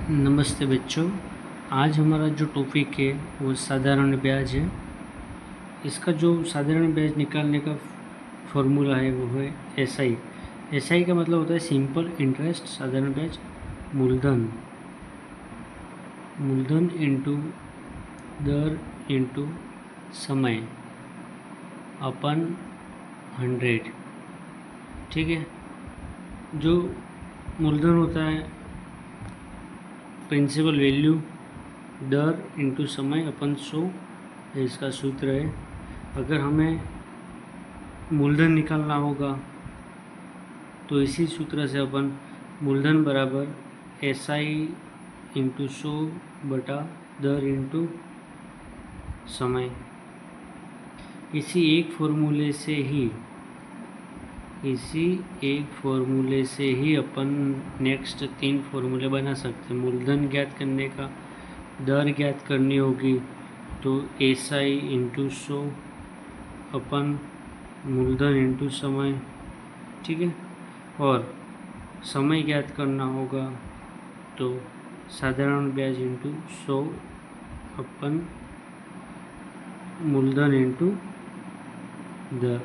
नमस्ते बच्चों। आज हमारा जो टॉपिक है वो साधारण ब्याज है। इसका जो साधारण ब्याज निकालने का फॉर्मूला है वो है एसआई। एसआई का मतलब होता है सिंपल इंटरेस्ट। साधारण ब्याज मूलधन इंटू दर इंटू समय अपन 100। ठीक है, जो मूलधन होता है प्रिंसिपल वैल्यू, दर इंटू समय अपन 100 इसका सूत्र है। अगर हमें मूलधन निकालना होगा तो इसी सूत्र से अपन मूलधन बराबर SI इंटू 100 बटा दर इंटू समय। इसी एक फॉर्मूले से ही अपन नेक्स्ट 3 फॉर्मूले बना सकते हैं। मूलधन ज्ञात करने का, दर ज्ञात करनी होगी तो SI इंटू 100 अपन मूलधन इंटू समय। ठीक है, और समय ज्ञात करना होगा तो साधारण ब्याज इंटू 100 अपन मूलधन इंटू दर।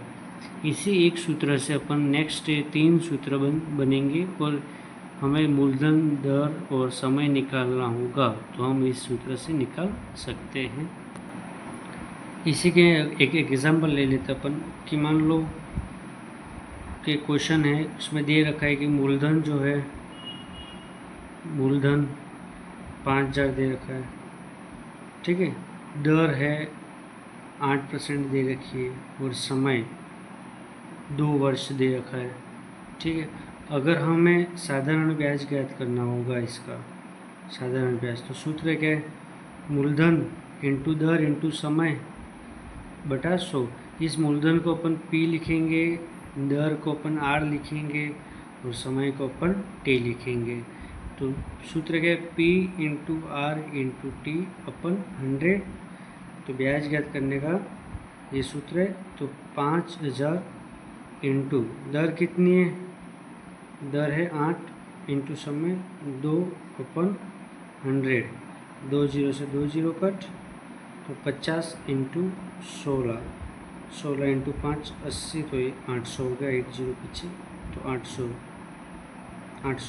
इसी एक सूत्र से अपन नेक्स्ट 3 सूत्र बनेंगे और हमें मूलधन, दर और समय निकालना होगा तो हम इस सूत्र से निकाल सकते हैं। इसी के एक एग्जाम्पल ले लेते अपन कि मान लो कि क्वेश्चन है, उसमें दे रखा है कि मूलधन जो है, मूलधन 5000 दे रखा है। ठीक है, दर है 8% दे रखी है और समय 2 वर्ष दे रखा है। ठीक है, अगर हमें साधारण ब्याज ज्ञात करना होगा इसका साधारण ब्याज, तो सूत्र क्या है? मूलधन इंटू दर इंटू समय बटा 100। इस मूलधन को अपन P लिखेंगे, दर को अपन R लिखेंगे और समय को अपन T लिखेंगे। तो सूत्र क्या है? P into R into T अपन 100। तो ब्याज ज्ञात करने का ये सूत्र है। तो 5000 इंटू दर कितनी है? दर है 8 इंटू समय 2 अपन 100। 2 0 से 2 0 कट, तो 50 इंटू 16 इंटू 5 80, तो ये 800 हो गया। 1 0 पीछे, तो 800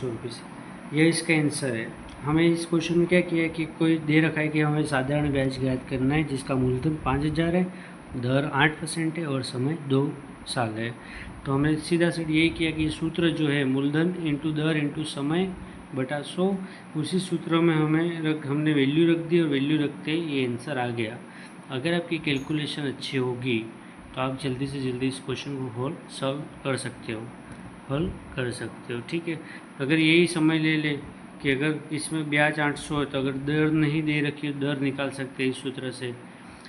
रुपये से। यह इसका आंसर है। हमें इस क्वेश्चन में क्या किया है कि कोई दे रखा है कि हमें साधारण ब्याज ज्ञात करना है जिसका मूलधन 5000 है, दर 8% है और समय 2 साल है। तो हमने सीधा यही किया कि सूत्र जो है मूलधन इंटू दर इंटू समय बटा 100, उसी सूत्र में हमने वैल्यू रख दी और वैल्यू रखते ये आंसर आ गया। अगर आपकी कैलकुलेशन अच्छी होगी तो आप जल्दी से जल्दी इस क्वेश्चन को हल कर सकते हो। ठीक है, अगर यही समय ले ले कि अगर इसमें ब्याज 800 है तो अगर दर नहीं दे रखी है, दर निकाल सकते हैं इस सूत्र से।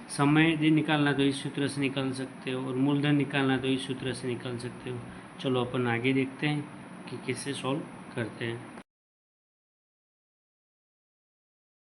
समय निकालना तो इस सूत्र से निकाल सकते हो, और मूलधन निकालना तो इस सूत्र से निकाल सकते हो। चलो अपन आगे देखते हैं कि कैसे सॉल्व करते हैं।